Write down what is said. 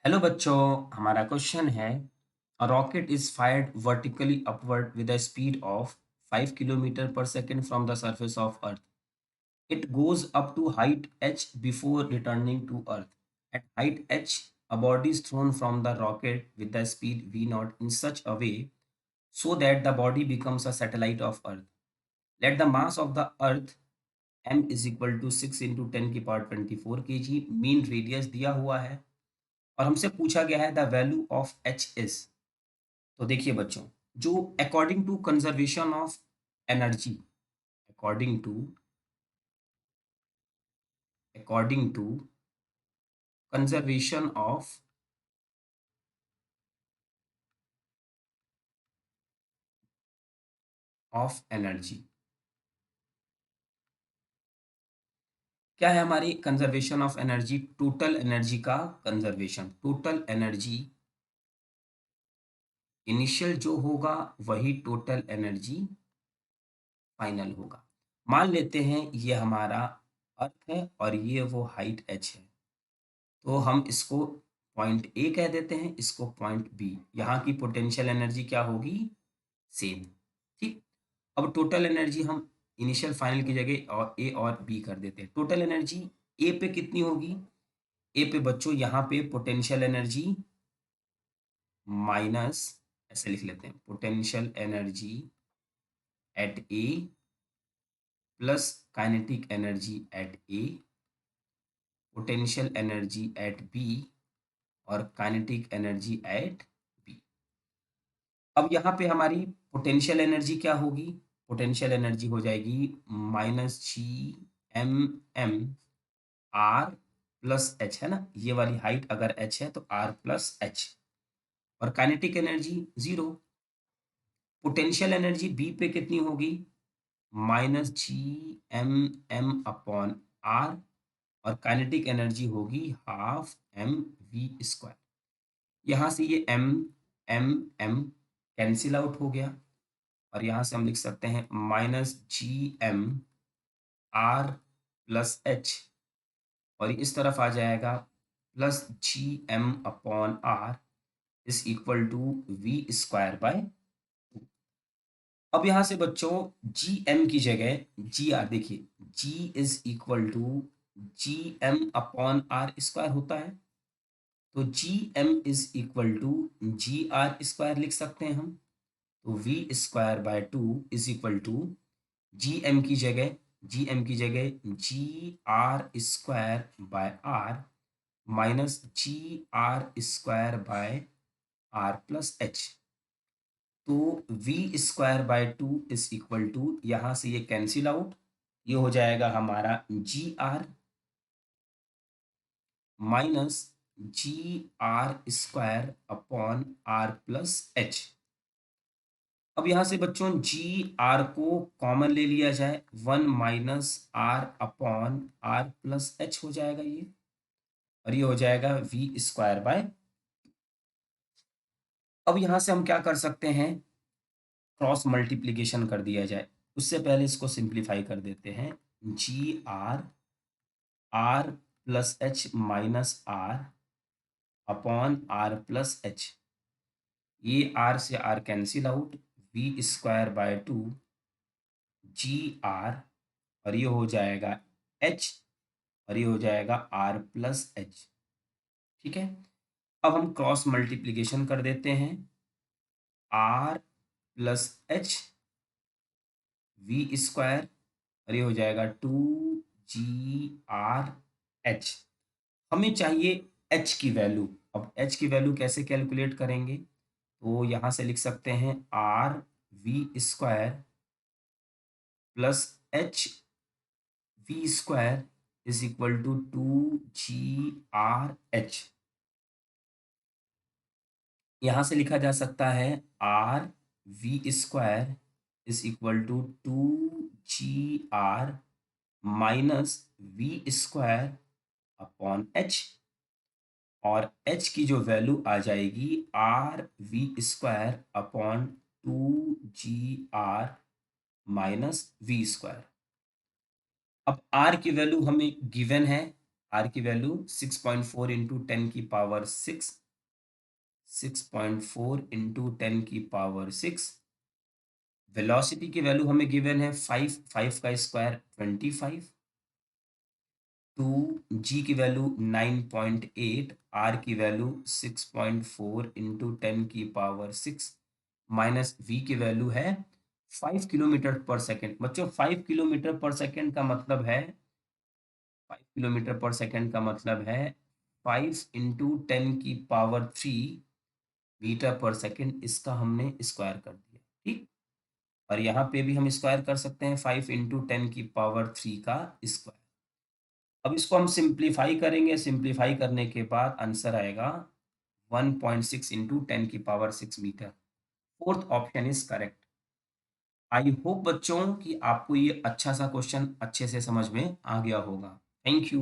Hello बच्चों, हमारा question है a rocket is fired vertically upward with a speed of 5 kilometre पर second from the surface of earth. It goes up to height h before returning to earth. At height h, a body is thrown from the rocket with the speed v naught in such a way so that the body becomes a satellite of earth. Let the mass of the earth m is equal to 6 into 10 की power 24 kg. Mean radius दिया हुआ है और हमसे पूछा गया है the value of H is. तो देखिए बच्चों, जो according to conservation of energy, according to according to conservation of energy, क्या है हमारी conservation of energy? Total energy का कंजर्वेशन. टोटल एनर्जी इनिशियल जो होगा वही टोटल एनर्जी फाइनल होगा. मान लेते हैं ये हमारा अर्थ है और ये वो हाइट एच है, तो हम इसको पॉइंट ए कह देते हैं, इसको पॉइंट बी. यहाँ की पोटेंशियल एनर्जी क्या होगी? सेम. ठीक. अब टोटल एनर्जी हम इनिशियल फाइनल की जगह और ए और बी कर देते हैं. टोटल एनर्जी ए पे कितनी होगी? ए पे बच्चों यहाँ पे पोटेंशियल एनर्जी माइनस, ऐसे लिख लेते हैं, potential energy at A plus kinetic energy at A, potential energy at B और काइनेटिक एनर्जी एट बी. अब यहाँ पे हमारी पोटेंशियल एनर्जी क्या होगी? पोटेंशियल एनर्जी हो जाएगी minus G M M R plus H, है ना. ये वाली हाइट अगर एच है तो आर प्लस एच. और kinetic energy zero. Potential energy B पे कितनी होगी? Minus G M M upon R और काइनेटिक एनर्जी होगी हाफ एम वी स्क्वायर. यहाँ से ये M M M cancel out हो गया और यहाँ से हम लिख सकते हैं minus G M R plus H और इस तरफ आ जाएगा plus G M upon R is equal to V square by. अब यहाँ से बच्चों जी एम की जगह जी आर, देखिए G is equal to G M upon R square होता है, तो G M is equal to G R square लिख सकते हैं हम. तो V square by two is equal to G M की जगह G R square by R minus G R square by R plus H. तो V square by two is equal to, यहाँ से ये कैंसिल आउट, ये हो जाएगा हमारा जी R minus G R square upon R plus H. अब यहाँ से बच्चों जी आर को कॉमन ले लिया जाए, one minus R upon R plus H हो जाएगा ये, और ये हो जाएगा वी स्क्वायर बाय. अब यहाँ से हम क्या कर सकते हैं? क्रॉस मल्टीप्लीकेशन कर दिया जाए. उससे पहले इसको सिंप्लीफाई कर देते हैं. G R R plus H minus R upon R plus H, ये आर से R cancel out, V square by two G R और ये हो जाएगा एच और ये हो जाएगा आर प्लस एच. ठीक है. अब हम क्रॉस मल्टीप्लीकेशन कर देते हैं. R plus H V square और ये हो जाएगा टू जी आर एच. हमें चाहिए एच की वैल्यू. अब एच की वैल्यू कैसे कैलकुलेट करेंगे? तो यहाँ से लिख सकते हैं R V square plus H V square is equal to two G R H. यहाँ से लिखा जा सकता है R V square is equal to two G R minus V square upon H, और एच की जो वैल्यू आ जाएगी R V square upon two G R minus V square. अब आर की वैल्यू हमें गिवन है आर की वैल्यू 6.4 इंटू 10 की पावर 6, 6.4 इंटू 10 की पावर 6। वेलोसिटी की वैल्यू हमें गिवन है 5, 5 का स्क्वायर 25, 2 जी की वैल्यू 9.8, आर की वैल्यू 6.4 इंटू 10 की पावर 6 माइनस वी की वैल्यू है 5 किलोमीटर पर सेकेंड। बच्चों 5 किलोमीटर पर सेकेंड का मतलब है 5 किलोमीटर पर सेकेंड का मतलब है 5 इंटू 10 की पावर 3 मीटर पर सेकेंड। इसका हमने स्क्वायर कर दिया, ठीक। और यहाँ पे भी हम स्क्वायर कर सकते हैं 5 इंटू 10 की पावर 3 का स्क्वायर। अब इसको हम सिंप्लीफाई करेंगे, सिंप्लीफाई करने के बाद आंसर आएगा 1.6 इंटू 10 की power 6 metre. Fourth option is correct. I hope बच्चों कि आपको ये अच्छा सा क्वेश्चन अच्छे से समझ में आ गया होगा। Thank you.